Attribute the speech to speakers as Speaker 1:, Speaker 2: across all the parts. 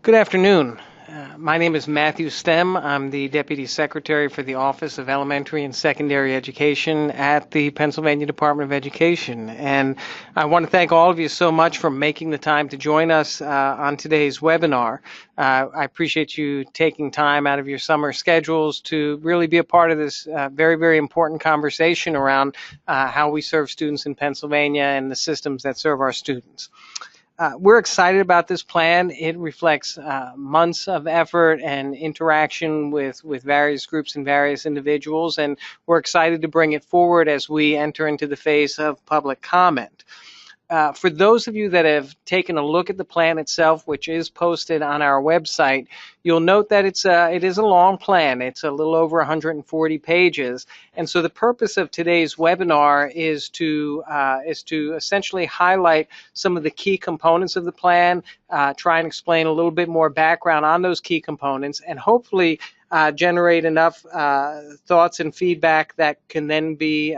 Speaker 1: Good afternoon. My name is Matthew Stem. I'm the Deputy Secretary for the Office of Elementary and Secondary Education at the Pennsylvania Department of Education. And I want to thank all of you so much for making the time to join us on today's webinar. I appreciate you taking time out of your summer schedules to really be a part of this very, very important conversation around how we serve students in Pennsylvania and the systems that serve our students. We're excited about this plan. It reflects months of effort and interaction with various groups and various individuals, and we're excited to bring it forward as we enter into the phase of public comment. For those of you that have taken a look at the plan itself, which is posted on our website, you'll note that it is a long plan. It's a little over 140 pages. And so the purpose of today's webinar is to essentially highlight some of the key components of the plan, try and explain a little bit more background on those key components, and hopefully generate enough thoughts and feedback that can then be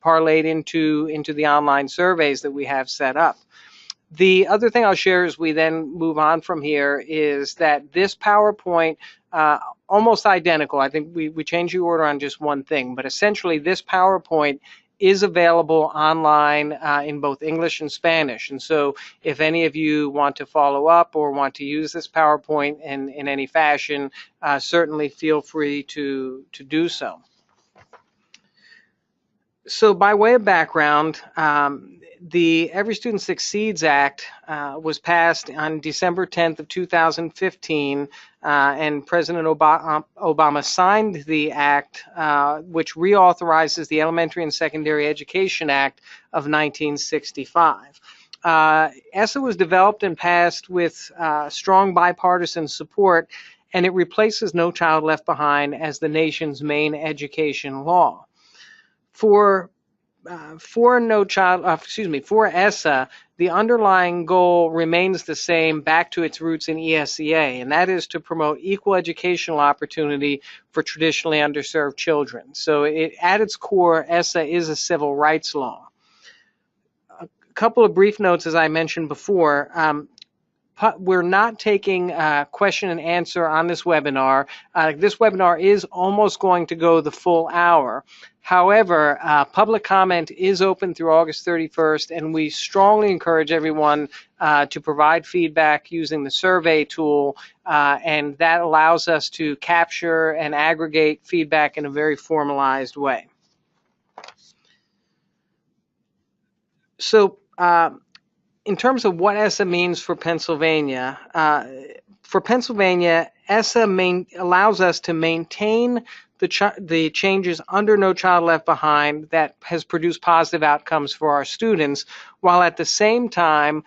Speaker 1: parlayed into the online surveys that we have set up. The other thing I'll share as we then move on from here is that this PowerPoint, almost identical, I think we changed the order on just one thing, but essentially this PowerPoint is available online in both English and Spanish. And so if any of you want to follow up or want to use this PowerPoint in any fashion, certainly feel free to do so. So by way of background, the Every Student Succeeds Act was passed on December 10th of 2015, and President Obama signed the act, which reauthorizes the Elementary and Secondary Education Act of 1965. ESSA was developed and passed with strong bipartisan support, and it replaces No Child Left Behind as the nation's main education law. For ESSA, the underlying goal remains the same back to its roots in ESSA, and that is to promote equal educational opportunity for traditionally underserved children. So at its core, ESSA is a civil rights law. A couple of brief notes, as I mentioned before. We're not taking question and answer on this webinar. This webinar is almost going to go the full hour. However, public comment is open through August 31st, and we strongly encourage everyone to provide feedback using the survey tool, and that allows us to capture and aggregate feedback in a very formalized way. So, in terms of what ESSA means for Pennsylvania, ESSA allows us to maintain the changes under No Child Left Behind that has produced positive outcomes for our students, while at the same time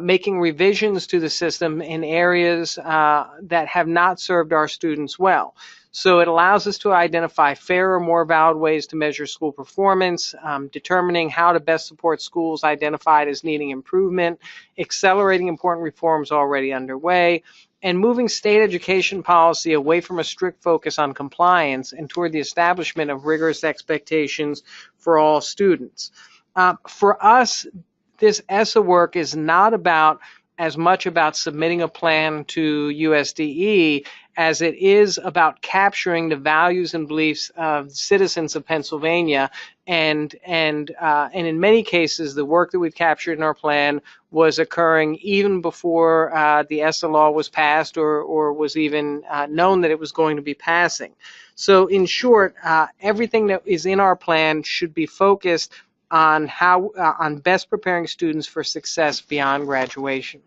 Speaker 1: making revisions to the system in areas that have not served our students well. So it allows us to identify fairer, more valid ways to measure school performance, determining how to best support schools identified as needing improvement, accelerating important reforms already underway, and moving state education policy away from a strict focus on compliance and toward the establishment of rigorous expectations for all students. For us, this ESSA work is not as much about submitting a plan to USDE as it is about capturing the values and beliefs of citizens of Pennsylvania, and in many cases, the work that we've captured in our plan was occurring even before the ESSA law was passed or was even known that it was going to be passing. So, in short, everything that is in our plan should be focused on on best preparing students for success beyond graduation.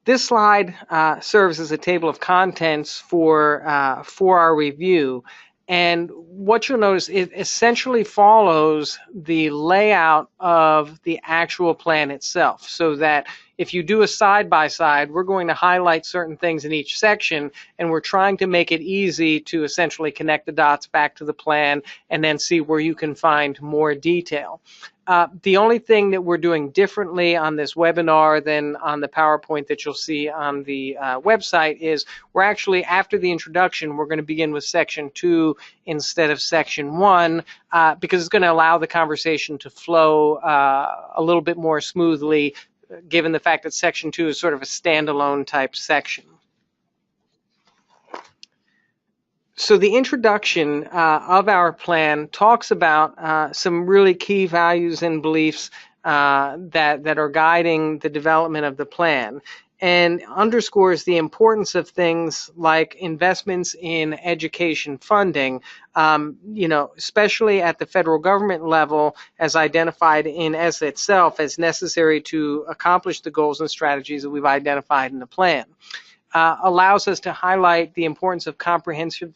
Speaker 1: This slide serves as a table of contents for our review, and what you'll notice, it essentially follows the layout of the actual plan itself, so that if you do a side-by-side, we're going to highlight certain things in each section, and we're trying to make it easy to essentially connect the dots back to the plan and then see where you can find more detail. The only thing that we're doing differently on this webinar than on the PowerPoint that you'll see on the website is we're actually, after the introduction, we're going to begin with section 2 instead of section 1 because it's going to allow the conversation to flow a little bit more smoothly given the fact that Section 2 is sort of a standalone type section. So the introduction of our plan talks about some really key values and beliefs that are guiding the development of the plan, and underscores the importance of things like investments in education funding, especially at the federal government level, as identified in ESSA itself as necessary to accomplish the goals and strategies that we've identified in the plan. Allows us to highlight the importance of comprehensive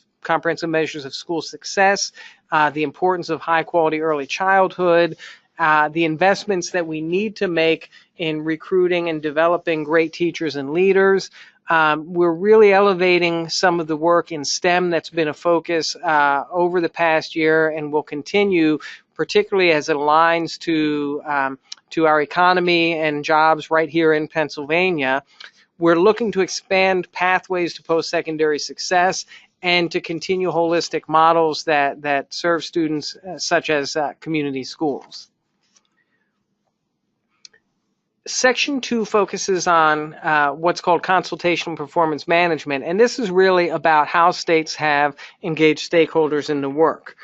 Speaker 1: measures of school success, the importance of high quality early childhood, the investments that we need to make in recruiting and developing great teachers and leaders. We're really elevating some of the work in STEM that's been a focus over the past year and will continue, particularly as it aligns to our economy and jobs right here in Pennsylvania. We're looking to expand pathways to post-secondary success and to continue holistic models that serve students such as community schools. Section 2 focuses on what's called consultation and performance management, and this is really about how states have engaged stakeholders in the work.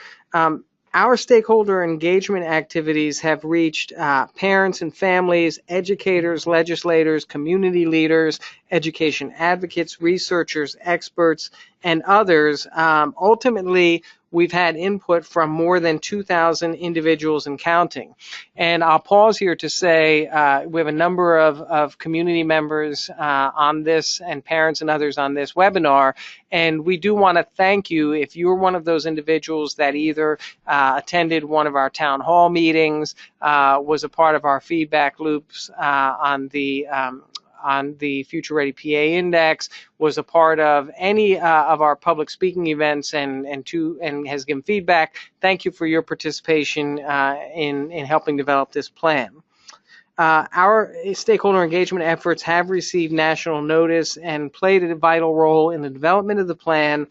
Speaker 1: Our stakeholder engagement activities have reached parents and families, educators, legislators, community leaders, education advocates, researchers, experts, and others. Ultimately, we've had input from more than 2,000 individuals and counting. And I'll pause here to say we have a number of community members on this and parents and others on this webinar. And we do want to thank you if you're one of those individuals that either attended one of our town hall meetings, was a part of our feedback loops on the Future Ready PA Index, was a part of any of our public speaking events and has given feedback. Thank you for your participation in helping develop this plan. Our stakeholder engagement efforts have received national notice and played a vital role in the development of the plan.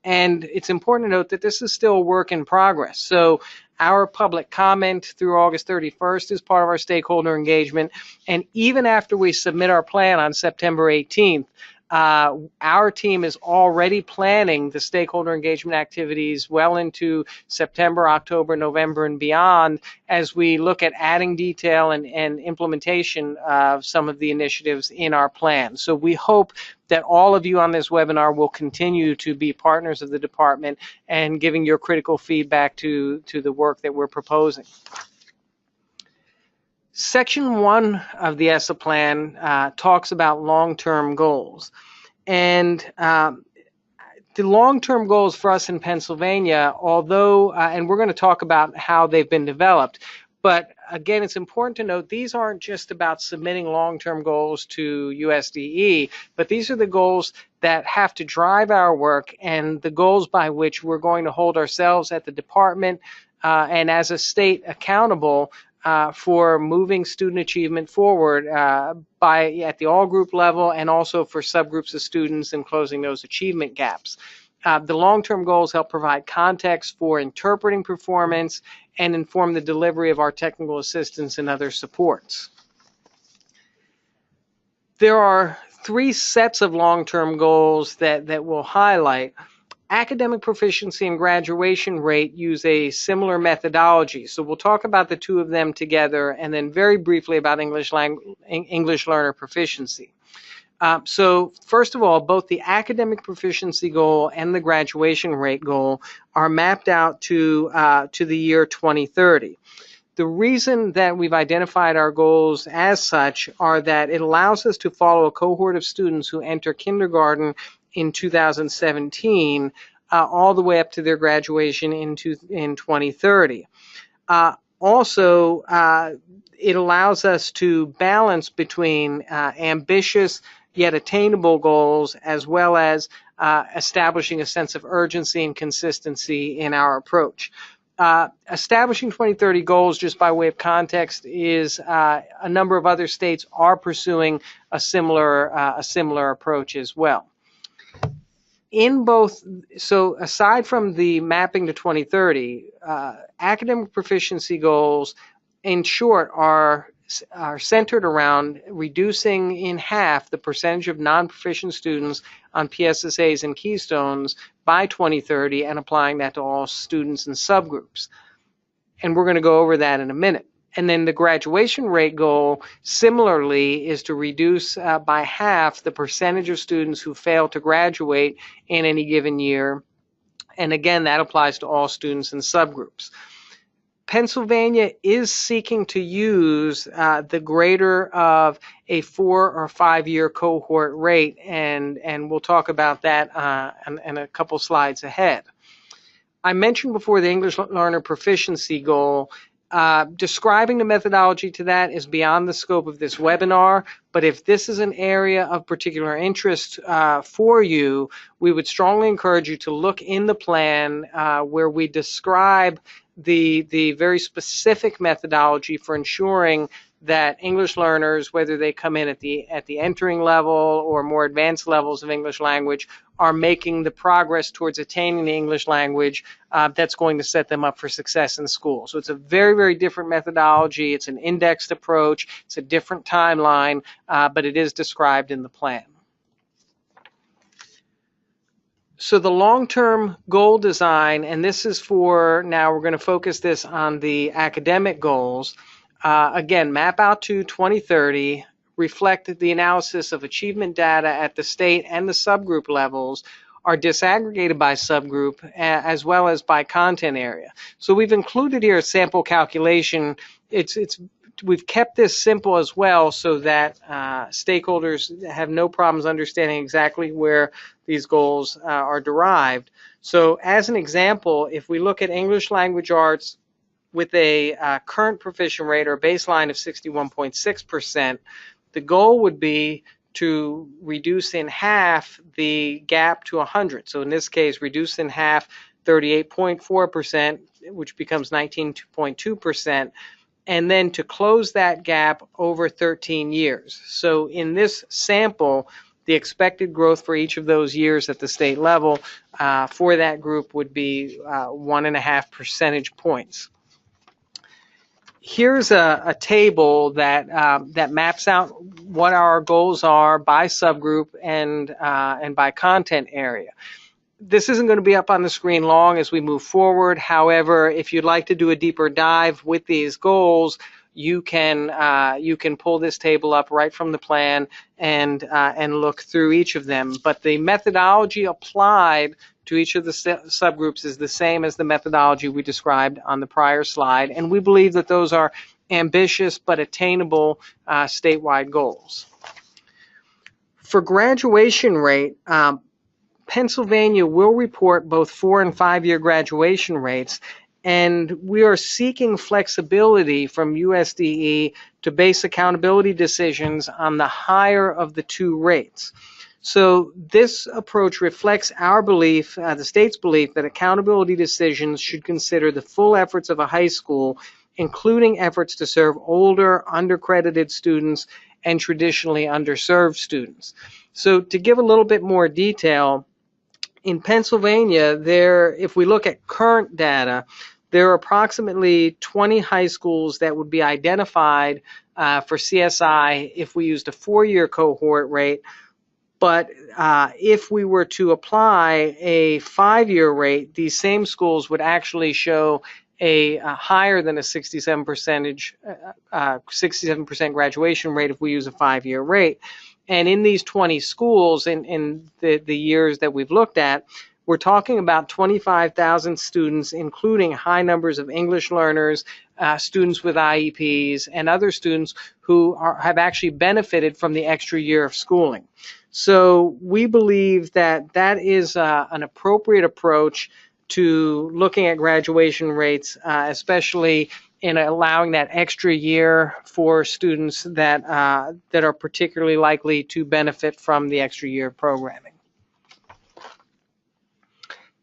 Speaker 1: And it's important to note that this is still a work in progress. So our public comment through August 31st is part of our stakeholder engagement. And even after we submit our plan on September 18th, our team is already planning the stakeholder engagement activities well into September, October, November, and beyond as we look at adding detail and implementation of some of the initiatives in our plan. So we hope that all of you on this webinar will continue to be partners of the department and giving your critical feedback to the work that we're proposing. Section 1 of the ESSA plan talks about long-term goals. And the long-term goals for us in Pennsylvania, although, and we're going to talk about how they've been developed, but again, it's important to note these aren't just about submitting long-term goals to USDE, but these are the goals that have to drive our work and the goals by which we're going to hold ourselves at the department and as a state accountable for moving student achievement forward at the all group level and also for subgroups of students and closing those achievement gaps. The long-term goals help provide context for interpreting performance and inform the delivery of our technical assistance and other supports. There are 3 sets of long-term goals that we'll highlight. Academic proficiency and graduation rate use a similar methodology. So we'll talk about the 2 of them together and then very briefly about English learner proficiency. So first of all, both the academic proficiency goal and the graduation rate goal are mapped out to the year 2030. The reason that we've identified our goals as such are that it allows us to follow a cohort of students who enter kindergarten in 2017 all the way up to their graduation in 2030. Also, it allows us to balance between ambitious yet attainable goals as well as establishing a sense of urgency and consistency in our approach. Establishing 2030 goals, just by way of context, is a number of other states are pursuing a similar approach as well. In both, so aside from the mapping to 2030, academic proficiency goals, in short, are are centered around reducing in half the percentage of non-proficient students on PSSAs and Keystones by 2030 and applying that to all students and subgroups. And we're going to go over that in a minute. And then the graduation rate goal, similarly, is to reduce by half the percentage of students who fail to graduate in any given year. And again, that applies to all students and subgroups. Pennsylvania is seeking to use the greater of a 4 or 5 year cohort rate, and we'll talk about that in a couple slides ahead. I mentioned before the English learner proficiency goal. Describing the methodology to that is beyond the scope of this webinar, but if this is an area of particular interest for you, we would strongly encourage you to look in the plan where we describe the very specific methodology for ensuring that English learners, whether they come in at the entering level or more advanced levels of English language, are making the progress towards attaining the English language that's going to set them up for success in school. So it's a very, very different methodology. It's an indexed approach. It's a different timeline, but it is described in the plan. So the long-term goal design, and this is for, now we're going to focus this on the academic goals. Again, map out to 2030, reflect the analysis of achievement data at the state and the subgroup levels, are disaggregated by subgroup as well as by content area. So we've included here a sample calculation. We've kept this simple as well so that stakeholders have no problems understanding exactly where these goals are derived. So as an example, if we look at English language arts with a current proficient rate or baseline of 61.6%, the goal would be to reduce in half the gap to 100. So in this case, reduce in half 38.4%, which becomes 19.2%, and then to close that gap over 13 years. So in this sample, the expected growth for each of those years at the state level for that group would be 1.5 percentage points. Here's a table that maps out what our goals are by subgroup and by content area. This isn't going to be up on the screen long as we move forward. However, if you'd like to do a deeper dive with these goals, you can pull this table up right from the plan and look through each of them. But the methodology applied to each of the subgroups is the same as the methodology we described on the prior slide, and we believe that those are ambitious but attainable statewide goals. For graduation rate, Pennsylvania will report both 4 and 5 year graduation rates, and we are seeking flexibility from USDE to base accountability decisions on the higher of the two rates. So this approach reflects our belief, the state's belief, that accountability decisions should consider the full efforts of a high school, including efforts to serve older, undercredited students and traditionally underserved students. So to give a little bit more detail, in Pennsylvania, if we look at current data, there are approximately 20 high schools that would be identified for CSI if we used a 4-year cohort rate. But if we were to apply a 5-year rate, these same schools would actually show a higher than a 67% graduation rate if we use a 5-year rate. And in these 20 schools, in the years that we've looked at, we're talking about 25,000 students, including high numbers of English learners, students with IEPs, and other students who have actually benefited from the extra year of schooling. So we believe that that is an appropriate approach to looking at graduation rates, especially in allowing that extra year for students that are particularly likely to benefit from the extra year of programming.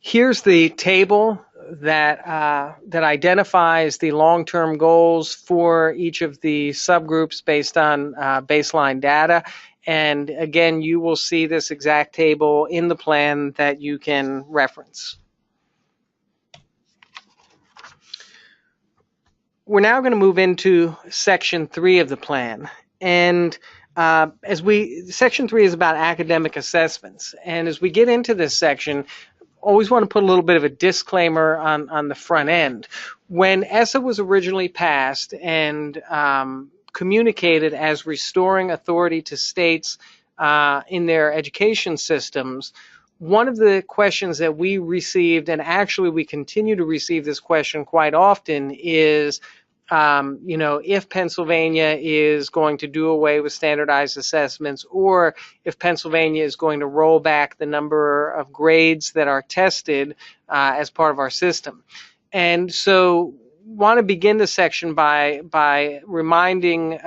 Speaker 1: Here's the table that identifies the long-term goals for each of the subgroups based on baseline data. And again, you will see this exact table in the plan that you can reference. We're now going to move into Section 3 of the plan. And Section 3 is about academic assessments. And as we get into this section, always want to put a little bit of a disclaimer on the front end. When ESSA was originally passed and communicated as restoring authority to states in their education systems, one of the questions that we received, and actually we continue to receive this question quite often, is if Pennsylvania is going to do away with standardized assessments, or if Pennsylvania is going to roll back the number of grades that are tested as part of our system. And so want to begin the section by reminding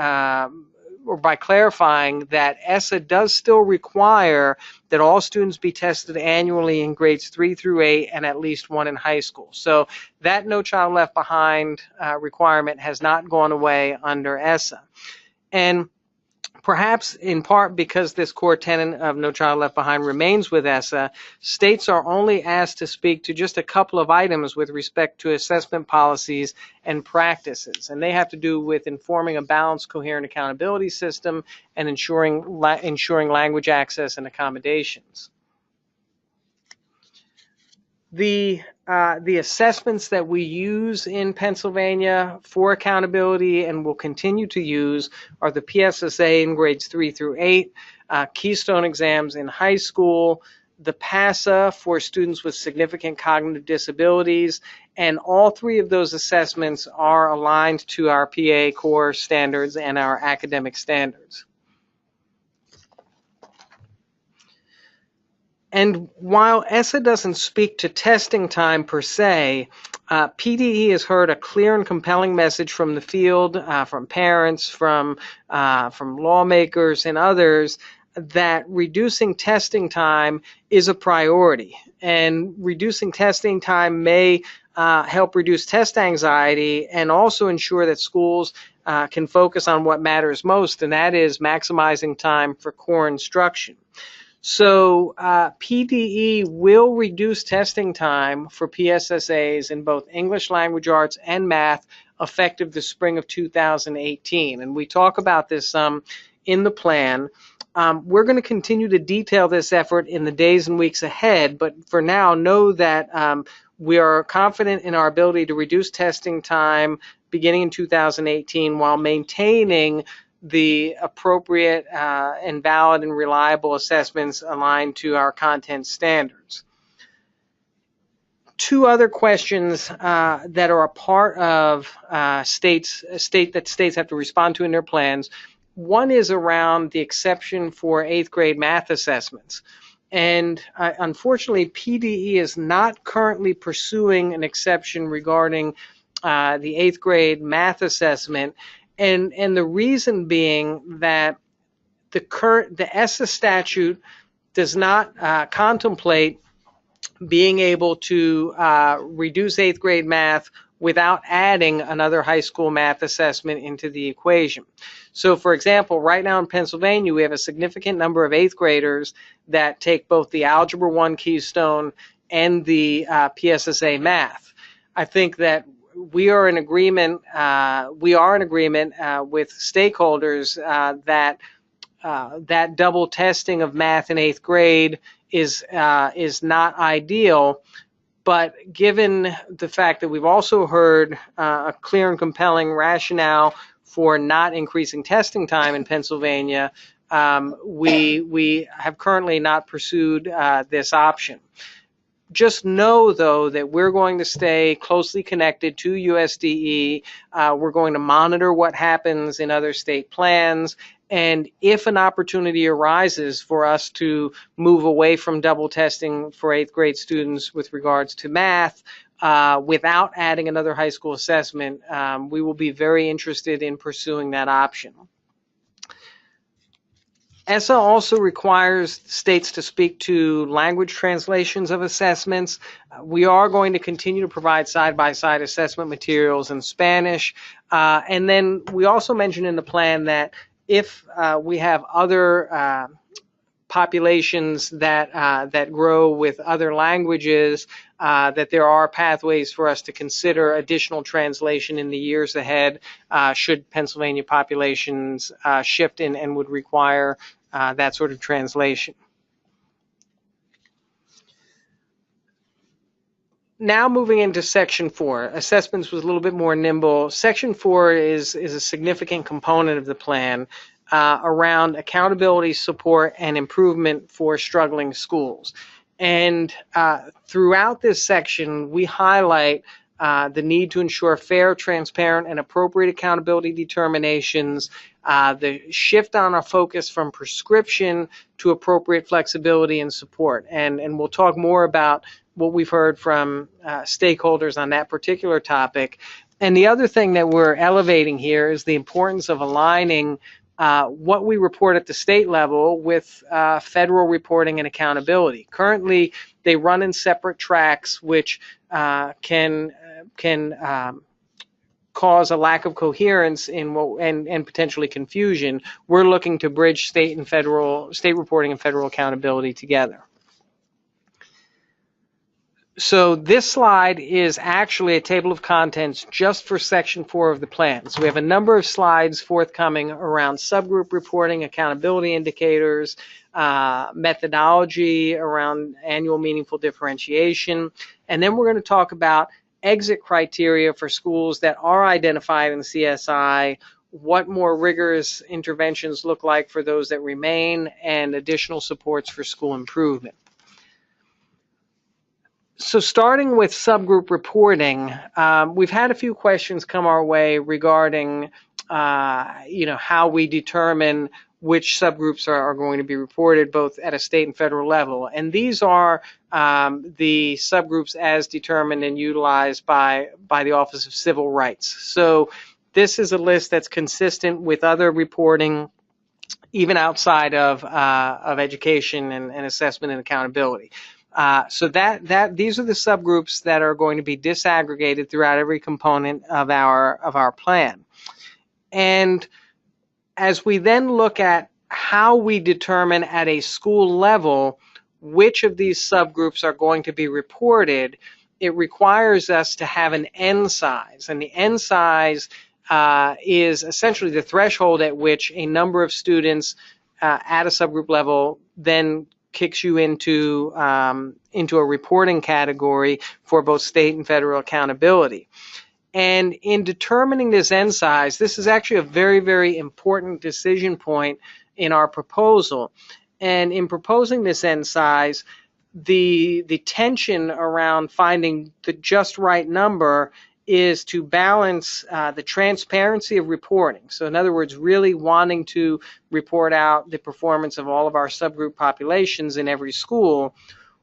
Speaker 1: or by clarifying that ESSA does still require that all students be tested annually in grades 3 through 8 and at least one in high school. So that No Child Left Behind requirement has not gone away under ESSA. And perhaps in part because this core tenet of No Child Left Behind remains with ESSA, states are only asked to speak to just a couple of items with respect to assessment policies and practices. And they have to do with informing a balanced, coherent accountability system and ensuring language access and accommodations. The assessments that we use in Pennsylvania for accountability and will continue to use are the PSSA in grades 3 through 8, Keystone exams in high school, the PASA for students with significant cognitive disabilities, and all three of those assessments are aligned to our PA core standards and our academic standards. And while ESSA doesn't speak to testing time per se, PDE has heard a clear and compelling message from the field, from parents, from lawmakers and others, that reducing testing time is a priority. And reducing testing time may help reduce test anxiety and also ensure that schools can focus on what matters most, and that is maximizing time for core instruction. So PDE will reduce testing time for PSSAs in both English language arts and math effective the spring of 2018. And we talk about this in the plan. We're going to continue to detail this effort in the days and weeks ahead, but for now, know that we are confident in our ability to reduce testing time beginning in 2018 while maintaining the appropriate and valid and reliable assessments aligned to our content standards. Two other questions that are a part of states have to respond to in their plans. One is around the exception for 8th grade math assessments. And unfortunately, PDE is not currently pursuing an exception regarding the 8th grade math assessment. And the reason being that the ESSA statute does not contemplate being able to reduce 8th grade math without adding another high school math assessment into the equation. So, for example, right now in Pennsylvania, we have a significant number of 8th graders that take both the Algebra 1 Keystone and the PSSA math. I think that we are in agreement with stakeholders that double testing of math in 8th grade is not ideal. But given the fact that we've also heard a clear and compelling rationale for not increasing testing time in Pennsylvania, we have currently not pursued this option. Just know, though, that we're going to stay closely connected to USDE. We're going to monitor what happens in other state plans. And if an opportunity arises for us to move away from double testing for 8th grade students with regards to math without adding another high school assessment, we will be very interested in pursuing that option. ESSA also requires states to speak to language translations of assessments. We are going to continue to provide side-by-side assessment materials in Spanish. And then we also mentioned in the plan that if we have other populations that grow with other languages, that there are pathways for us to consider additional translation in the years ahead, should Pennsylvania populations shift and would require that sort of translation. Now moving into Section 4, assessments was a little bit more nimble. Section 4 is a significant component of the plan around accountability, support, and improvement for struggling schools. And throughout this section, we highlight the need to ensure fair, transparent, and appropriate accountability determinations, the shift on our focus from prescription to appropriate flexibility and support. And we'll talk more about what we've heard from stakeholders on that particular topic. And the other thing that we're elevating here is the importance of aligning what we report at the state level with federal reporting and accountability. Currently, they run in separate tracks, which can cause a lack of coherence and potentially confusion. We're looking to bridge state reporting and federal accountability together. So this slide is actually a table of contents just for Section 4 of the plan. So we have a number of slides forthcoming around subgroup reporting, accountability indicators, methodology around annual meaningful differentiation, and then we're going to talk about exit criteria for schools that are identified in CSI, what more rigorous interventions look like for those that remain, and additional supports for school improvement. So starting with subgroup reporting, we've had a few questions come our way regarding, how we determine which subgroups are going to be reported both at a state and federal level. And these are the subgroups as determined and utilized by the Office of Civil Rights. So this is a list that's consistent with other reporting, even outside of education and assessment and accountability. So these are the subgroups that are going to be disaggregated throughout every component of our plan. And as we then look at how we determine at a school level which of these subgroups are going to be reported, it requires us to have an N size. And the N size is essentially the threshold at which a number of students at a subgroup level then kicks you into a reporting category for both state and federal accountability. And in determining this N size, this is actually a very, very important decision point in our proposal. And in proposing this N size, the tension around finding the just right number is to balance the transparency of reporting. So in other words, really wanting to report out the performance of all of our subgroup populations in every school,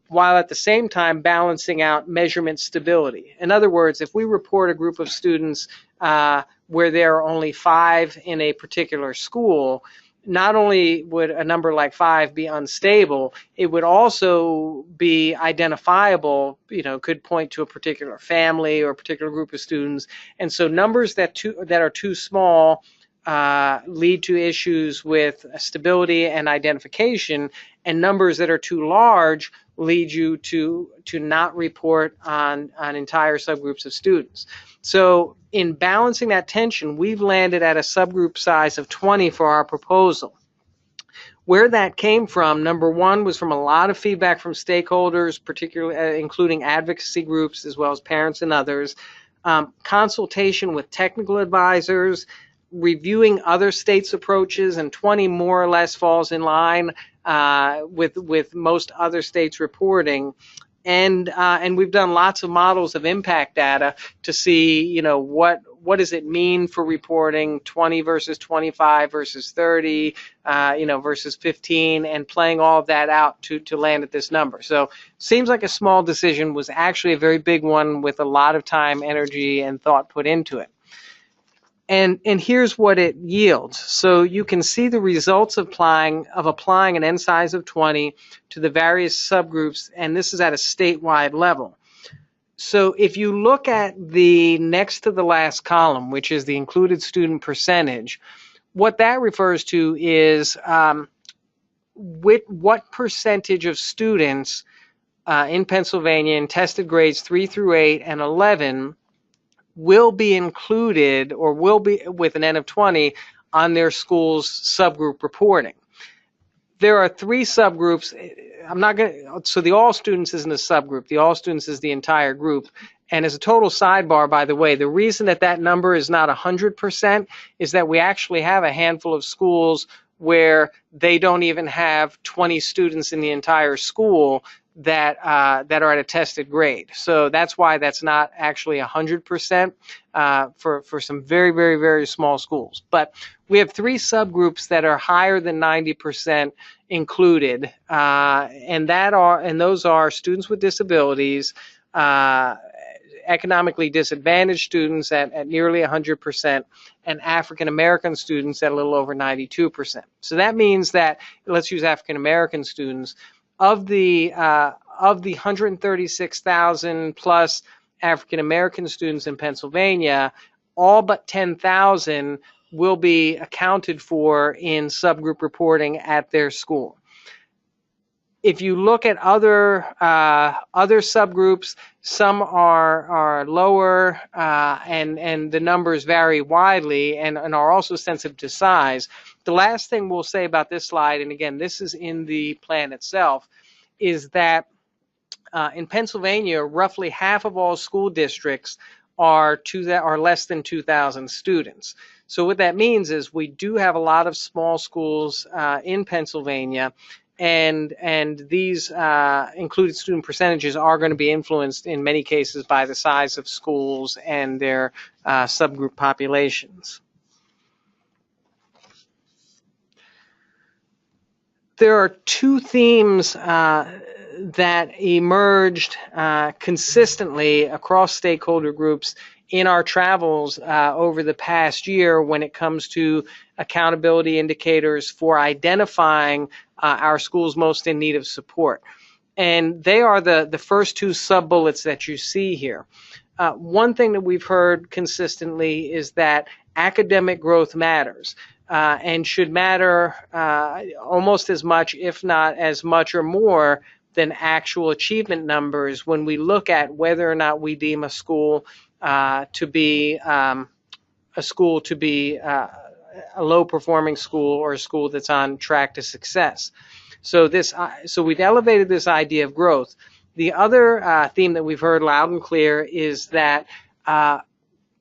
Speaker 1: while at the same time balancing out measurement stability. In other words, if we report a group of students where there are only 5 in a particular school, not only would a number like 5 be unstable, it would also be identifiable, could point to a particular family or a particular group of students. And so numbers that are too small lead to issues with stability and identification, and numbers that are too large lead you to not report on entire subgroups of students. So in balancing that tension, we've landed at a subgroup size of 20 for our proposal. Where that came from, number one, was from a lot of feedback from stakeholders, particularly including advocacy groups as well as parents and others, consultation with technical advisors, reviewing other states' approaches, and 20 more or less falls in line with most other states reporting. And we've done lots of models of impact data to see, what does it mean for reporting 20 versus 25 versus 30, versus 15, and playing all of that out to land at this number. So seems like a small decision, was actually a very big one with a lot of time, energy, and thought put into it. And here's what it yields. So you can see the results of applying an N size of 20 to the various subgroups, and this is at a statewide level. So if you look at the next to the last column, which is the included student percentage, what that refers to is what percentage of students in Pennsylvania in tested grades 3 through 8 and 11 will be included or will be with an N of 20 on their school's subgroup reporting. There are 3 subgroups. I'm not going to, so the all students isn't a subgroup. The all students is the entire group. And as a total sidebar, by the way, the reason that that number is not 100% is that we actually have a handful of schools where they don't even have 20 students in the entire school that that are at a tested grade. So that's why that's not actually 100% for some very, very, very small schools. But we have 3 subgroups that are higher than 90% included, and those are students with disabilities, economically disadvantaged students at nearly 100%, and African American students at a little over 92%. So that means that, let's use African American students, of the 136,000 plus African American students in Pennsylvania, all but 10,000 will be accounted for in subgroup reporting at their school. If you look at other subgroups, some are lower, and the numbers vary widely and are also sensitive to size. The last thing we'll say about this slide, and again, this is in the plan itself, is that in Pennsylvania, roughly half of all school districts are less than 2,000 students. So what that means is we do have a lot of small schools in Pennsylvania, and these included student percentages are going to be influenced in many cases by the size of schools and their subgroup populations. There are 2 themes that emerged consistently across stakeholder groups in our travels over the past year when it comes to accountability indicators for identifying our schools most in need of support. And they are the first 2 sub-bullets that you see here. One thing that we've heard consistently is that academic growth matters. And should matter almost as much, if not as much or more, than actual achievement numbers when we look at whether or not we deem a school to be a low-performing school or a school that's on track to success. So we've elevated this idea of growth. The other theme that we've heard loud and clear is that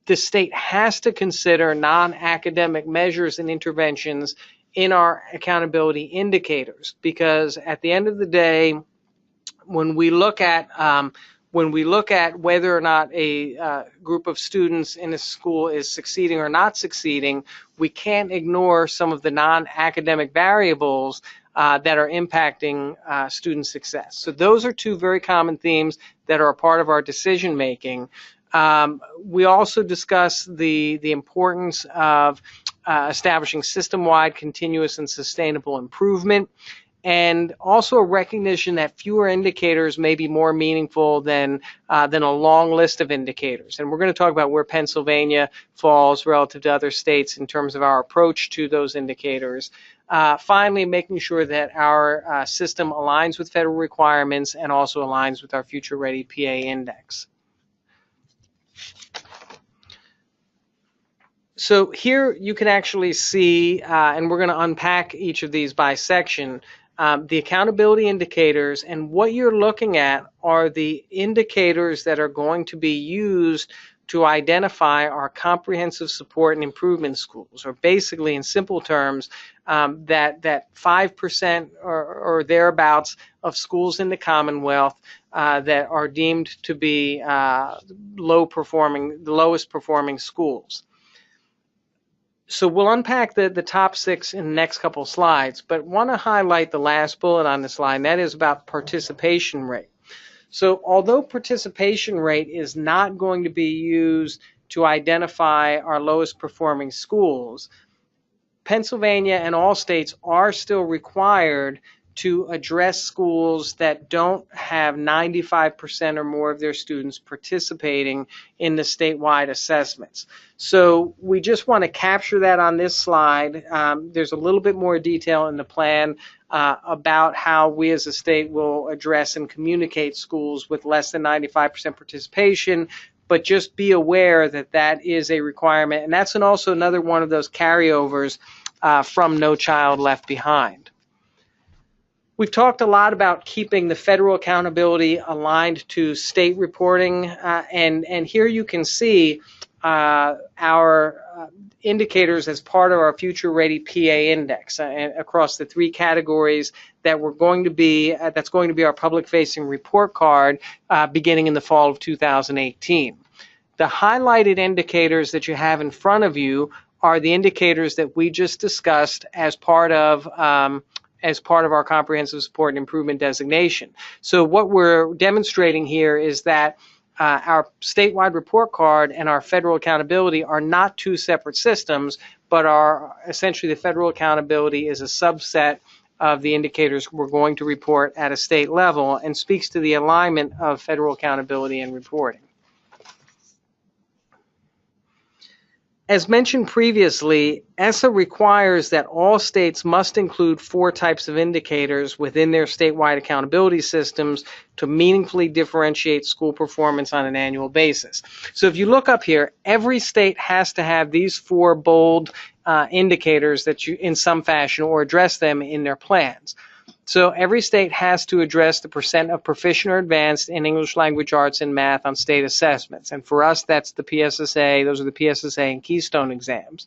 Speaker 1: the state has to consider non-academic measures and interventions in our accountability indicators, because at the end of the day, when we look at whether or not a group of students in a school is succeeding or not succeeding, we can't ignore some of the non-academic variables that are impacting student success. So those are 2 very common themes that are a part of our decision making. We also discuss the importance of establishing system-wide continuous and sustainable improvement, and also a recognition that fewer indicators may be more meaningful than a long list of indicators. And we're going to talk about where Pennsylvania falls relative to other states in terms of our approach to those indicators. Finally, making sure that our system aligns with federal requirements and also aligns with our Future Ready PA Index. So here you can actually see, and we're going to unpack each of these by section, the accountability indicators, and what you're looking at are the indicators that are going to be used to identify our comprehensive support and improvement schools, or basically in simple terms, that 5% or thereabouts of schools in the Commonwealth that are deemed to be the lowest performing schools. So we'll unpack the top 6 in the next couple slides, but want to highlight the last bullet on this slide, and that is about participation rate. So although participation rate is not going to be used to identify our lowest performing schools, Pennsylvania and all states are still required to address schools that don't have 95% or more of their students participating in the statewide assessments. So we just want to capture that on this slide. There's a little bit more detail in the plan about how we as a state will address and communicate schools with less than 95% participation, but just be aware that that is a requirement. And that's also another one of those carryovers from No Child Left Behind. We've talked a lot about keeping the federal accountability aligned to state reporting, and here you can see our indicators as part of our Future Ready PA Index across the three categories that we're going to be, that's going to be our public-facing report card beginning in the fall of 2018. The highlighted indicators that you have in front of you are the indicators that we just discussed as part of our comprehensive support and improvement designation. So what we're demonstrating here is that our statewide report card and our federal accountability are not two separate systems, but are essentially the federal accountability is a subset of the indicators we're going to report at a state level and speaks to the alignment of federal accountability and reporting. As mentioned previously, ESSA requires that all states must include 4 types of indicators within their statewide accountability systems to meaningfully differentiate school performance on an annual basis. So if you look up here, every state has to have these 4 bold indicators that you, in some fashion, or address them in their plans. So every state has to address the percent of proficient or advanced in English language arts and math on state assessments. And for us, that's the PSSA. Those are the PSSA and Keystone exams.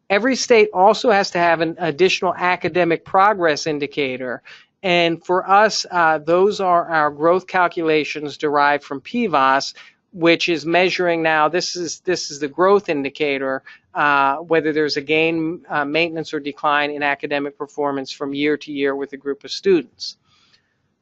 Speaker 1: Every state also has to have an additional academic progress indicator. And for us, those are our growth calculations derived from PVAS, which is measuring now, this is the growth indicator, whether there's a gain, maintenance, or decline in academic performance from year to year with a group of students.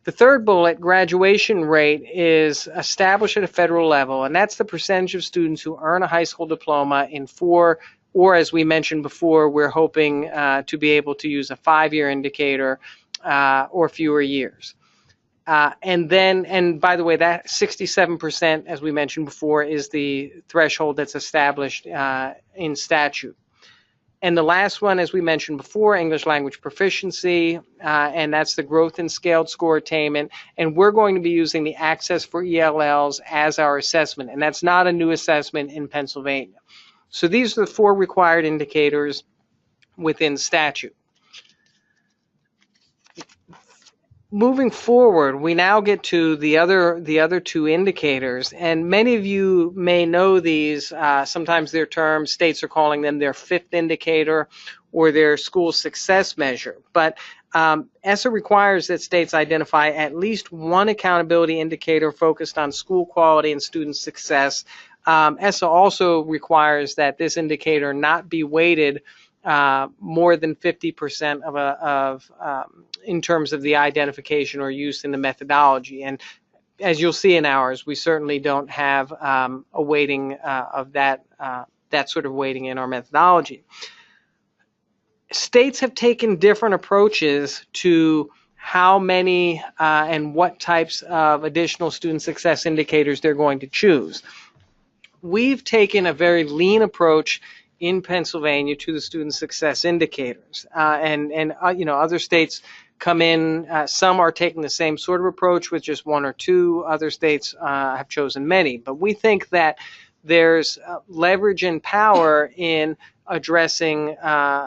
Speaker 1: The third bullet, graduation rate, is established at a federal level, and that's the percentage of students who earn a high school diploma in 4, or as we mentioned before, we're hoping to be able to use a 5-year indicator or fewer years. And by the way, that 67%, as we mentioned before, is the threshold that's established in statute. And the last one, as we mentioned before, English language proficiency, and that's the growth in scaled score attainment. And we're going to be using the Access for ELLs as our assessment, and that's not a new assessment in Pennsylvania. So these are the 4 required indicators within statute. Moving forward, we now get to the other 2 indicators, and many of you may know these. Sometimes their terms, states are calling them their 5th indicator or their school success measure. But ESSA requires that states identify at least 1 accountability indicator focused on school quality and student success. ESSA also requires that this indicator not be weighted more than 50% in terms of the identification or use in the methodology. And as you'll see in ours, we certainly don't have a weighting of that sort of weighting in our methodology. States have taken different approaches to how many and what types of additional student success indicators they're going to choose. We've taken a very lean approach in Pennsylvania to the student success indicators, other states come in. Some are taking the same sort of approach with just 1 or 2. Other states have chosen many. But we think that there's leverage and power in addressing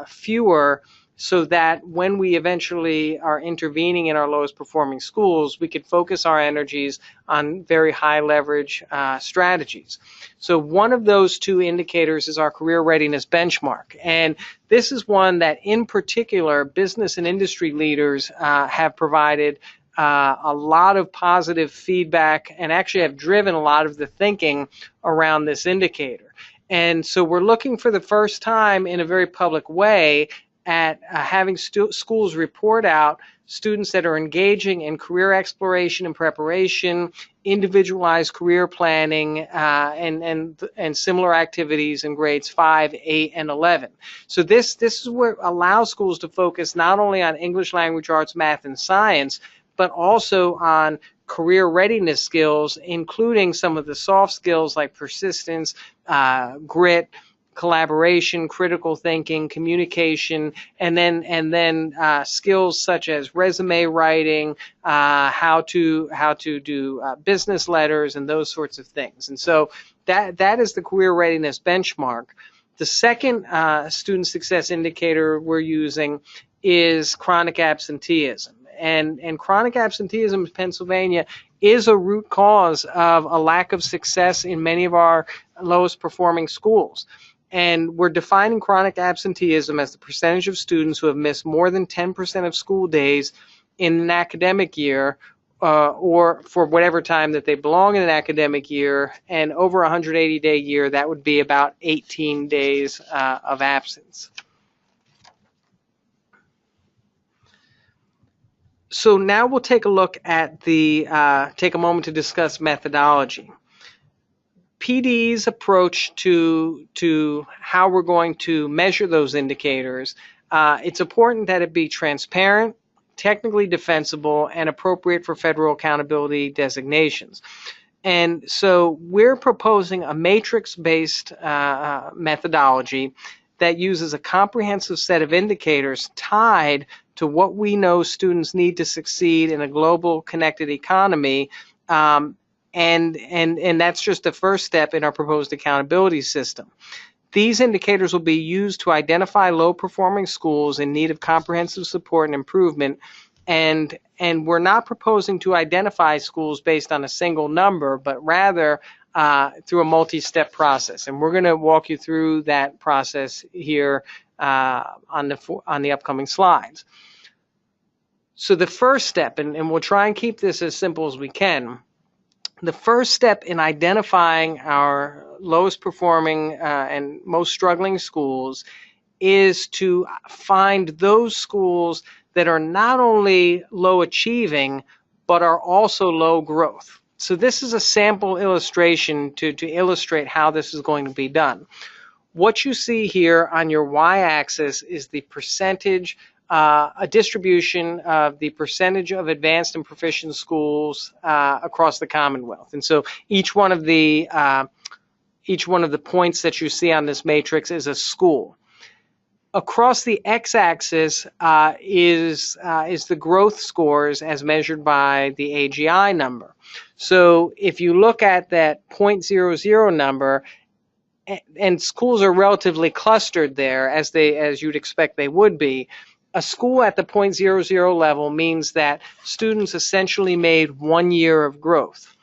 Speaker 1: fewer, so that when we eventually are intervening in our lowest performing schools, we could focus our energies on very high leverage strategies. So one of those 2 indicators is our career readiness benchmark. And this is one that in particular business and industry leaders have provided a lot of positive feedback and actually have driven a lot of the thinking around this indicator. And so we're looking for the first time in a very public way at having schools report out students that are engaging in career exploration and preparation, individualized career planning, and similar activities in grades 5, 8, and 11. So this is what allows schools to focus not only on English language arts, math, and science, but also on career readiness skills, including some of the soft skills like persistence, grit, collaboration, critical thinking, communication, and then skills such as resume writing, how to do business letters, and those sorts of things. And so that is the career readiness benchmark. The second student success indicator we're using is chronic absenteeism. And chronic absenteeism in Pennsylvania is a root cause of a lack of success in many of our lowest performing schools. And we're defining chronic absenteeism as the percentage of students who have missed more than 10% of school days in an academic year, or for whatever time that they belong in an academic year, and over a 180-day year, that would be about 18 days of absence. So now we'll take a look at take a moment to discuss methodology. PD's approach to how we're going to measure those indicators, it's important that it be transparent, technically defensible, and appropriate for federal accountability designations. And so we're proposing a matrix-based methodology that uses a comprehensive set of indicators tied to what we know students need to succeed in a global connected economy. And that's just the first step in our proposed accountability system. These indicators will be used to identify low-performing schools in need of comprehensive support and improvement. And we're not proposing to identify schools based on a single number, but rather through a multi-step process. And we're going to walk you through that process here on the upcoming slides. So the first step, and we'll try and keep this as simple as we can, the first step in identifying our lowest performing and most struggling schools is to find those schools that are not only low achieving, but are also low growth. So this is a sample illustration to illustrate how this is going to be done. What you see here on your y-axis is the percentage, a distribution of the percentage of advanced and proficient schools across the Commonwealth. And so each one of the points that you see on this matrix is a school. Across the x-axis is the growth scores as measured by the AGI number. So if you look at that 0.00 number, and schools are relatively clustered there as you'd expect they would be, a school at the 0.00 level means that students essentially made 1 year of growth.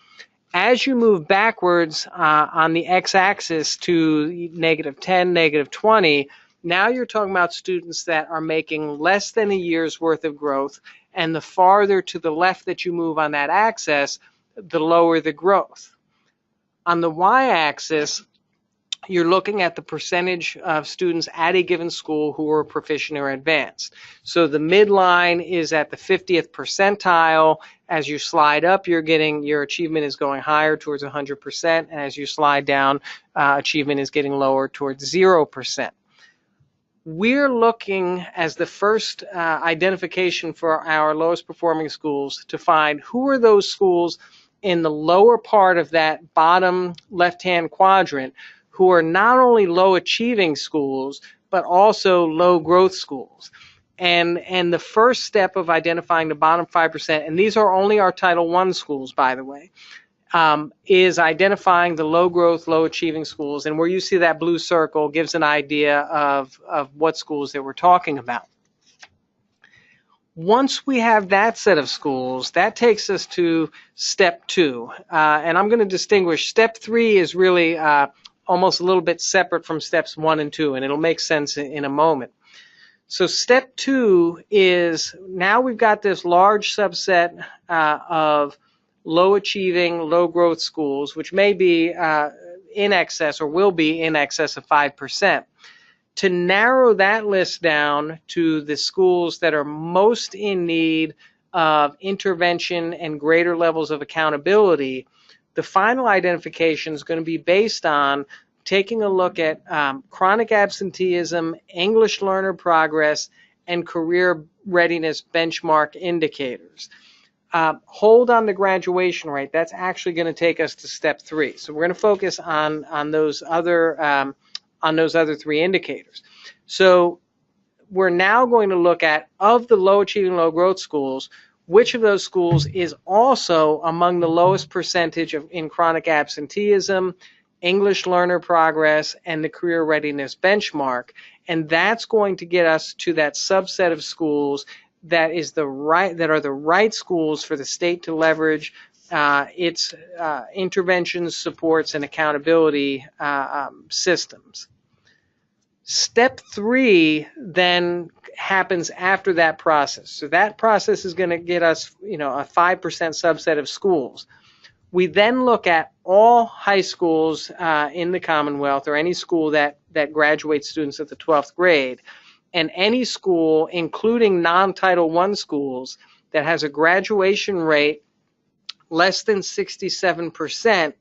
Speaker 1: As you move backwards on the x-axis to -10, -20, now you're talking about students that are making less than a year's worth of growth, and the farther to the left that you move on that axis, the lower the growth. On the y-axis, you're looking at the percentage of students at a given school who are proficient or advanced. So the midline is at the 50th percentile. As you slide up, your achievement is going higher towards 100%, and as you slide down, achievement is getting lower towards 0%. We're looking as the first identification for our lowest performing schools to find who are those schools in the lower part of that bottom left-hand quadrant who are not only low achieving schools, but also low growth schools. And the first step of identifying the bottom 5%, and these are only our Title I schools, by the way, is identifying the low growth, low achieving schools. And where you see that blue circle gives an idea of what schools that we're talking about. Once we have that set of schools, that takes us to step 2. And I'm going to distinguish. Step 3 is really almost a little bit separate from steps 1 and 2, and it'll make sense in a moment. So step 2 is now we've got this large subset of low achieving, low growth schools, which may be in excess or will be in excess of 5%. to narrow that list down to the schools that are most in need of intervention and greater levels of accountability, the final identification is going to be based on taking a look at chronic absenteeism, English learner progress, and career readiness benchmark indicators. Hold on the graduation rate. That's actually going to take us to step 3. So we're going to focus on those other 3 indicators. So we're now going to look at, of the low achieving, low growth schools, which of those schools is also among the lowest percentage in chronic absenteeism, English learner progress, and the career readiness benchmark. And that's going to get us to that subset of schools that are the right schools for the state to leverage its interventions, supports, and accountability systems. Step 3 then happens after that process. So that process is going to get us, a 5% subset of schools. We then look at all high schools in the Commonwealth, or any school that graduates students at the 12th grade, and any school, including non-Title I schools, that has a graduation rate less than 67%,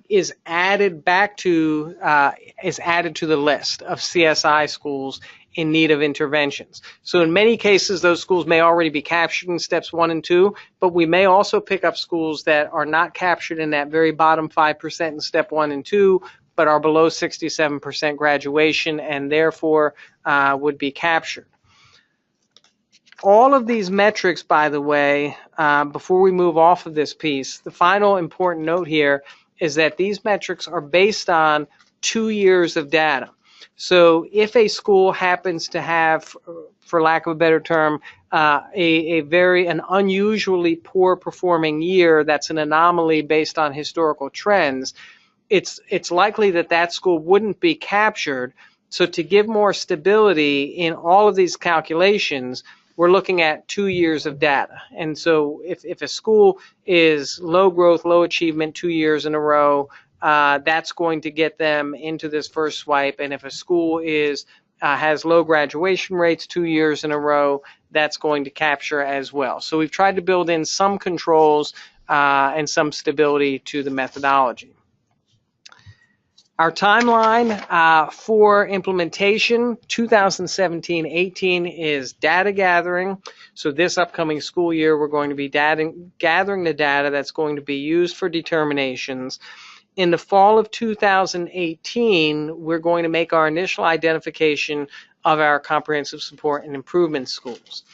Speaker 1: is added to the list of CSI schools in need of interventions. So in many cases, those schools may already be captured in steps 1 and 2, but we may also pick up schools that are not captured in that very bottom 5% in step 1 and 2, but are below 67% graduation and therefore would be captured. All of these metrics, by the way, before we move off of this piece, the final important note here is that these metrics are based on 2 years of data. So if a school happens to have, for lack of a better term, an unusually poor performing year, that's an anomaly based on historical trends, it's likely that school wouldn't be captured. So to give more stability in all of these calculations, we're looking at 2 years of data. And so if a school is low growth, low achievement 2 years in a row, that's going to get them into this first swipe. And if a school has low graduation rates 2 years in a row, that's going to capture as well. So we've tried to build in some controls and some stability to the methodology. Our timeline for implementation, 2017-18 is data gathering. So this upcoming school year, we're going to be gathering the data that's going to be used for determinations. In the fall of 2018, we're going to make our initial identification of our comprehensive support and improvement schools.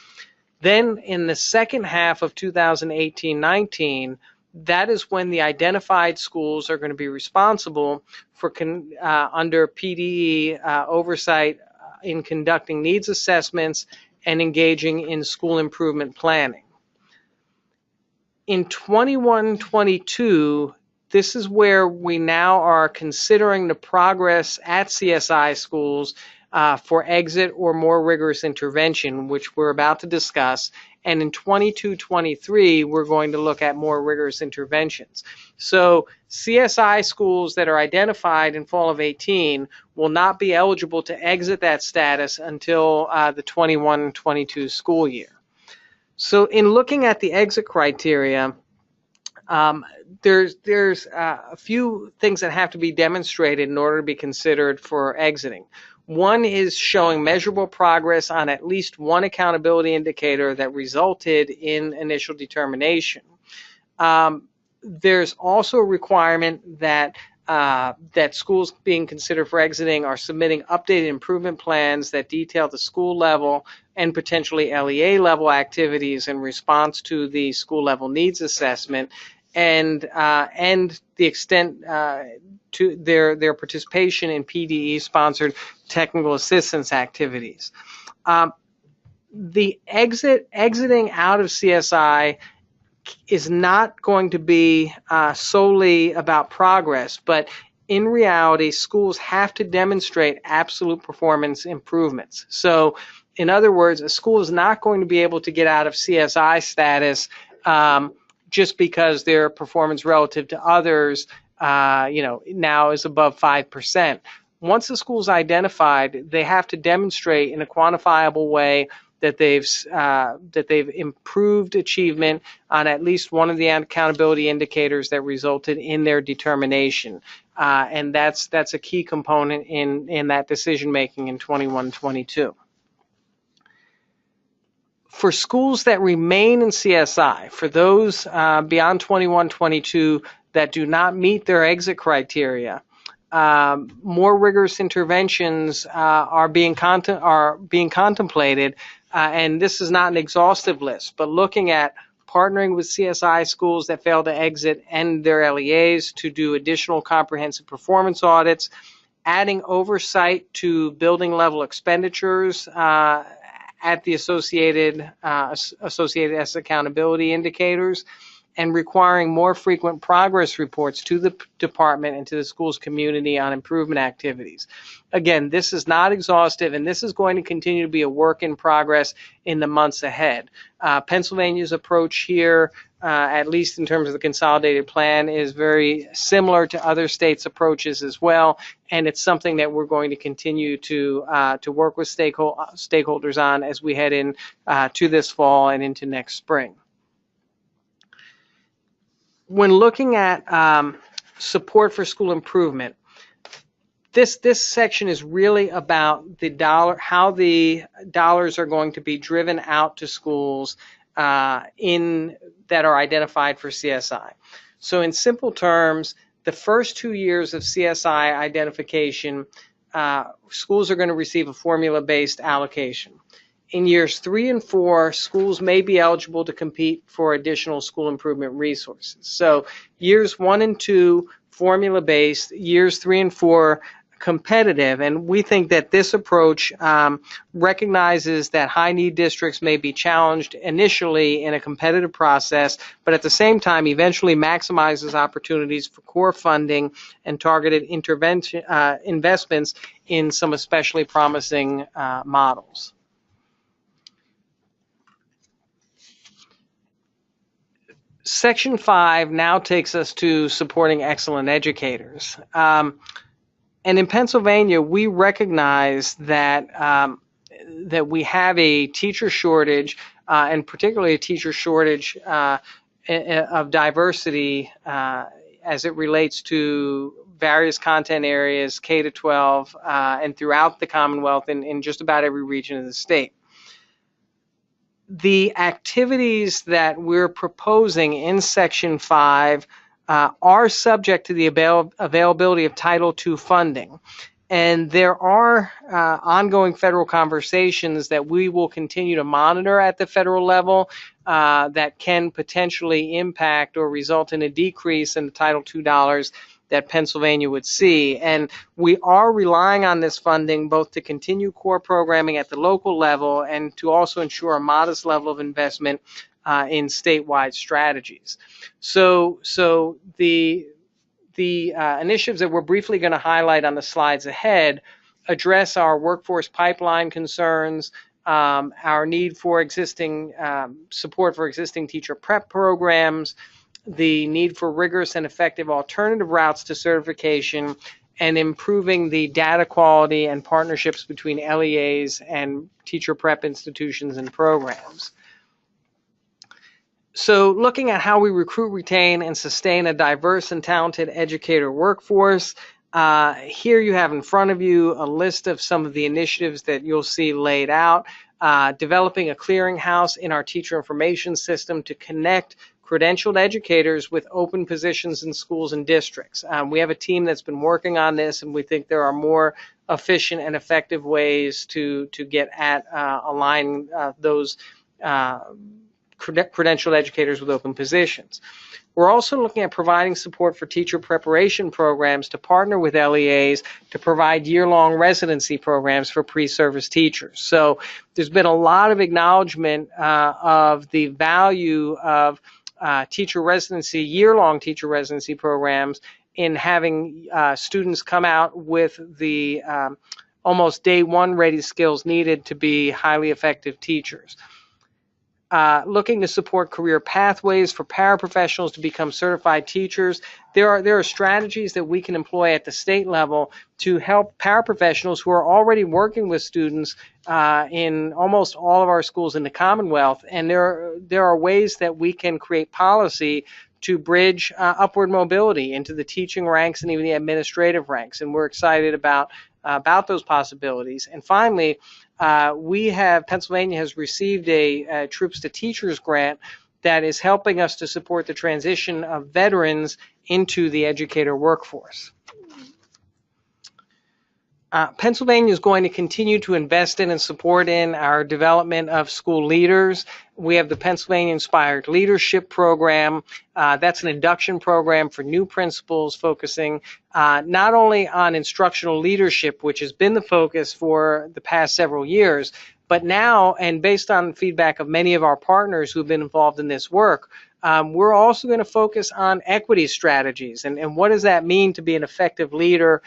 Speaker 1: Then in the second half of 2018-19, that is when the identified schools are going to be responsible for under PDE oversight in conducting needs assessments and engaging in school improvement planning. In 21-22, this is where we now are considering the progress at CSI schools for exit or more rigorous intervention, which we're about to discuss. And in 22-23, we're going to look at more rigorous interventions. So CSI schools that are identified in fall of 18 will not be eligible to exit that status until the 21-22 school year. So in looking at the exit criteria, there's a few things that have to be demonstrated in order to be considered for exiting. One is showing measurable progress on at least one accountability indicator that resulted in initial determination. There's also a requirement that schools being considered for exiting are submitting updated improvement plans that detail the school level and potentially LEA level activities in response to the school level needs assessment, and the extent to their participation in PDE-sponsored technical assistance activities. The exiting out of CSI is not going to be solely about progress, but in reality, schools have to demonstrate absolute performance improvements. So, in other words, a school is not going to be able to get out of CSI status just because their performance relative to others, now is above 5%. once the school's identified, they have to demonstrate in a quantifiable way that they've improved achievement on at least one of the accountability indicators that resulted in their determination, and that's a key component in that decision making in 21-22. For schools that remain in CSI, for those beyond 21-22 that do not meet their exit criteria, more rigorous interventions are being contemplated, and this is not an exhaustive list, but looking at partnering with CSI schools that fail to exit and their LEAs to do additional comprehensive performance audits, adding oversight to building level expenditures at the associated ESSA accountability indicators, and requiring more frequent progress reports to the department and to the school's community on improvement activities. Again, this is not exhaustive, and this is going to continue to be a work in progress in the months ahead. Pennsylvania's approach here, at least in terms of the consolidated plan, is very similar to other states' approaches as well, and it's something that we're going to continue to work with stakeholders on as we head in to this fall and into next spring. When looking at support for school improvement, this section is really about how the dollars are going to be driven out to schools that are identified for CSI. So in simple terms, the first 2 years of CSI identification, schools are going to receive a formula-based allocation. In years 3 and 4, schools may be eligible to compete for additional school improvement resources. So years 1 and 2, formula-based, years 3 and 4, competitive. And we think that this approach recognizes that high-need districts may be challenged initially in a competitive process, but at the same time eventually maximizes opportunities for core funding and targeted investments in some especially promising models. Section 5 now takes us to supporting excellent educators. And in Pennsylvania, we recognize that we have a teacher shortage, and particularly a teacher shortage of diversity as it relates to various content areas, K to 12, and throughout the Commonwealth in just about every region of the state. The activities that we're proposing in Section 5 are subject to the availability of Title II funding. And there are ongoing federal conversations that we will continue to monitor at the federal level that can potentially impact or result in a decrease in the Title II dollars that Pennsylvania would see. And we are relying on this funding both to continue core programming at the local level and to also ensure a modest level of investment in statewide strategies. So the initiatives that we're briefly going to highlight on the slides ahead address our workforce pipeline concerns, our need for existing support for existing teacher prep programs, the need for rigorous and effective alternative routes to certification, and improving the data quality and partnerships between LEAs and teacher prep institutions and programs. So looking at how we recruit, retain, and sustain a diverse and talented educator workforce, here you have in front of you a list of some of the initiatives that you'll see laid out. Developing a clearinghouse in our teacher information system to connect credentialed educators with open positions in schools and districts. We have a team that's been working on this, and we think there are more efficient and effective ways to get at aligning those credentialed educators with open positions. We're also looking at providing support for teacher preparation programs to partner with LEAs to provide year-long residency programs for pre-service teachers. So there's been a lot of acknowledgement of the value of teacher residency, year-long teacher residency programs in having students come out with the almost day one ready skills needed to be highly effective teachers. looking to support career pathways for paraprofessionals to become certified teachers. There are strategies that we can employ at the state level to help paraprofessionals who are already working with students in almost all of our schools in the Commonwealth. And there are ways that we can create policy to bridge upward mobility into the teaching ranks and even the administrative ranks. And we're excited about those possibilities. And finally, Pennsylvania has received a Troops to Teachers grant that is helping us to support the transition of veterans into the educator workforce. Pennsylvania is going to continue to invest in and support in our development of school leaders. We have the Pennsylvania Inspired Leadership Program. That's an induction program for new principals focusing not only on instructional leadership, which has been the focus for the past several years, but now, and based on feedback of many of our partners who have been involved in this work, we're also going to focus on equity strategies and what does that mean to be an effective leader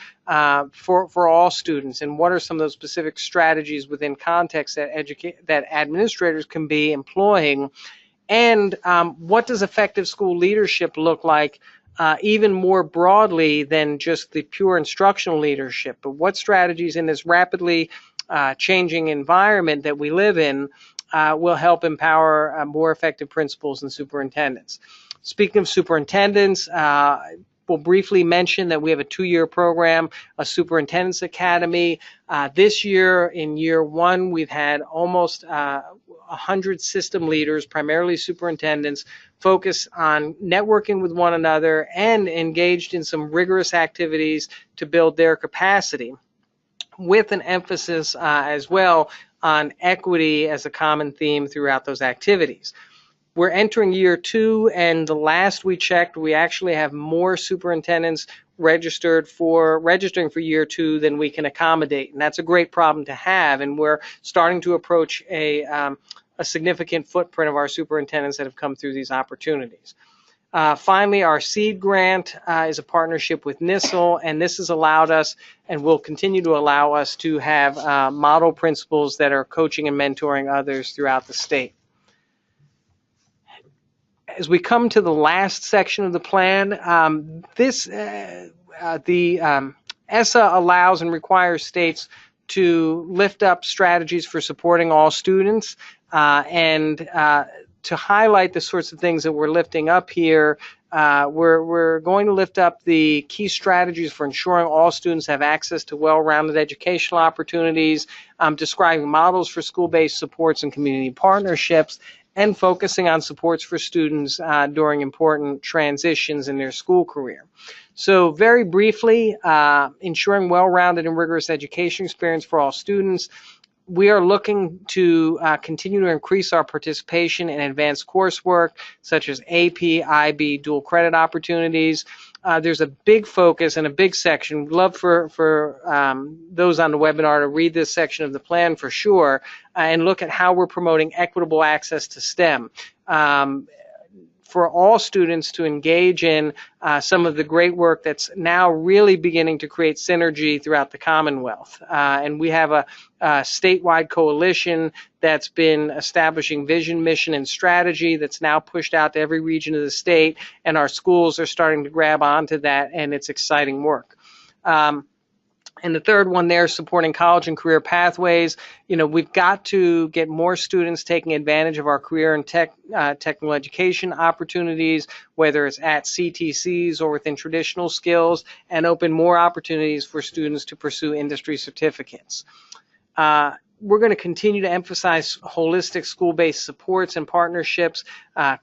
Speaker 1: for all students, and what are some of those specific strategies within context that administrators can be employing, and what does effective school leadership look like even more broadly than just the pure instructional leadership, but what strategies in this rapidly changing environment that we live in will help empower more effective principals and superintendents. Speaking of superintendents, we'll briefly mention that we have a 2-year program, a Superintendent's Academy. This year, in year 1, we've had almost 100 system leaders, primarily superintendents, focus on networking with one another and engaged in some rigorous activities to build their capacity, with an emphasis as well on equity as a common theme throughout those activities. We're entering year 2, and the last we checked, we actually have more superintendents registering for year 2 than we can accommodate, and that's a great problem to have. And we're starting to approach a significant footprint of our superintendents that have come through these opportunities. Finally, our SEED grant is a partnership with NISL, and this has allowed us and will continue to allow us to have model principals that are coaching and mentoring others throughout the state. As we come to the last section of the plan, the ESSA allows and requires states to lift up strategies for supporting all students, and to highlight the sorts of things that we're lifting up here, we're going to lift up the key strategies for ensuring all students have access to well-rounded educational opportunities, describing models for school-based supports and community partnerships, and focusing on supports for students during important transitions in their school career. So very briefly, ensuring well-rounded and rigorous education experience for all students. We are looking to continue to increase our participation in advanced coursework, such as AP, IB, dual credit opportunities. There's a big focus and a big section. We'd love for those on the webinar to read this section of the plan for sure, and look at how we're promoting equitable access to STEM. For all students to engage in some of the great work that's now really beginning to create synergy throughout the Commonwealth. And we have a statewide coalition that's been establishing vision, mission, and strategy that's now pushed out to every region of the state, and our schools are starting to grab onto that, and it's exciting work. And the third one there, supporting college and career pathways. You know, we've got to get more students taking advantage of our career and technical education opportunities, whether it's at CTCs or within traditional skills, and open more opportunities for students to pursue industry certificates. We're going to continue to emphasize holistic school-based supports and partnerships,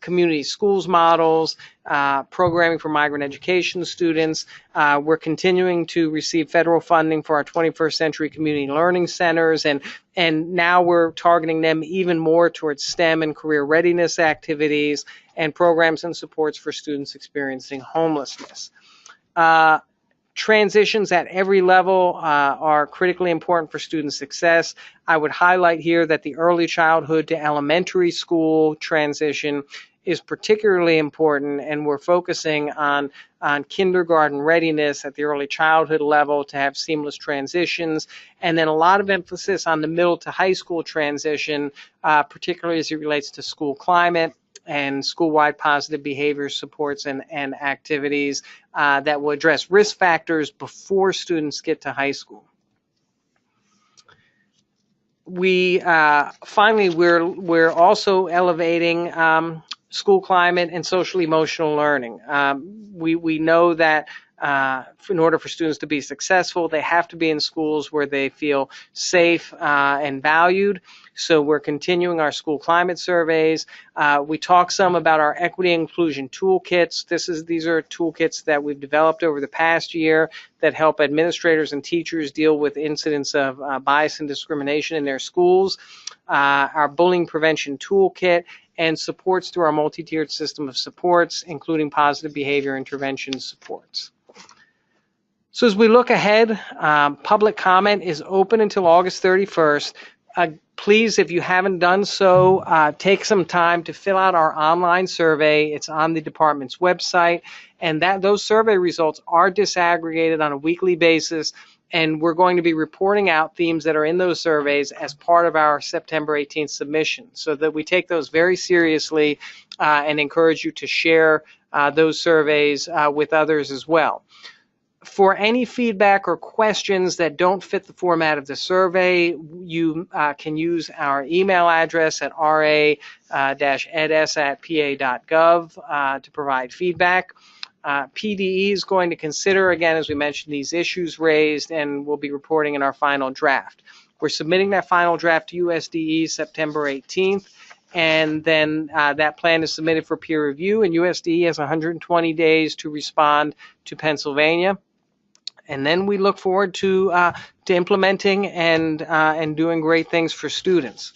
Speaker 1: community schools models, programming for migrant education students. We're continuing to receive federal funding for our 21st Century Community Learning Centers, and now we're targeting them even more towards STEM and career readiness activities and programs and supports for students experiencing homelessness. Transitions at every level are critically important for student success. I would highlight here that the early childhood to elementary school transition is particularly important, and we're focusing on kindergarten readiness at the early childhood level to have seamless transitions, and then a lot of emphasis on the middle to high school transition, particularly as it relates to school climate and school-wide positive behavior supports and activities that will address risk factors before students get to high school. Finally, we're also elevating school climate and social emotional learning. We know that in order for students to be successful, they have to be in schools where they feel safe and valued. So we're continuing our school climate surveys. We talk some about our equity and inclusion toolkits. These are toolkits that we've developed over the past year that help administrators and teachers deal with incidents of bias and discrimination in their schools. Our bullying prevention toolkit, and supports through our multi-tiered system of supports, including positive behavior intervention supports. So as we look ahead, public comment is open until August 31st. Please, if you haven't done so, take some time to fill out our online survey. It's on the department's website, and those survey results are disaggregated on a weekly basis, and we're going to be reporting out themes that are in those surveys as part of our September 18th submission, so that we take those very seriously and encourage you to share those surveys with others as well. For any feedback or questions that don't fit the format of the survey, you can use our email address at ra-eds@pa.gov to provide feedback. PDE is going to consider, again, as we mentioned, these issues raised, and we'll be reporting in our final draft. We're submitting that final draft to USDE September 18th, and then that plan is submitted for peer review, and USDE has 120 days to respond to Pennsylvania. And then we look forward to implementing and doing great things for students.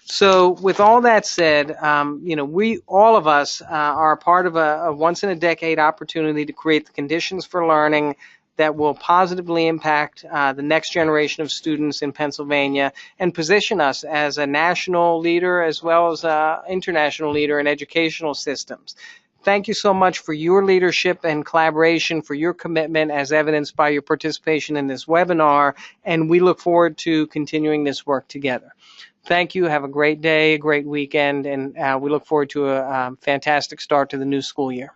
Speaker 1: So with all that said, all of us are a part of a once-in-a-decade opportunity to create the conditions for learning that will positively impact the next generation of students in Pennsylvania and position us as a national leader as well as an international leader in educational systems. Thank you so much for your leadership and collaboration, for your commitment as evidenced by your participation in this webinar, and we look forward to continuing this work together. Thank you. Have a great day, a great weekend, and we look forward to a fantastic start to the new school year.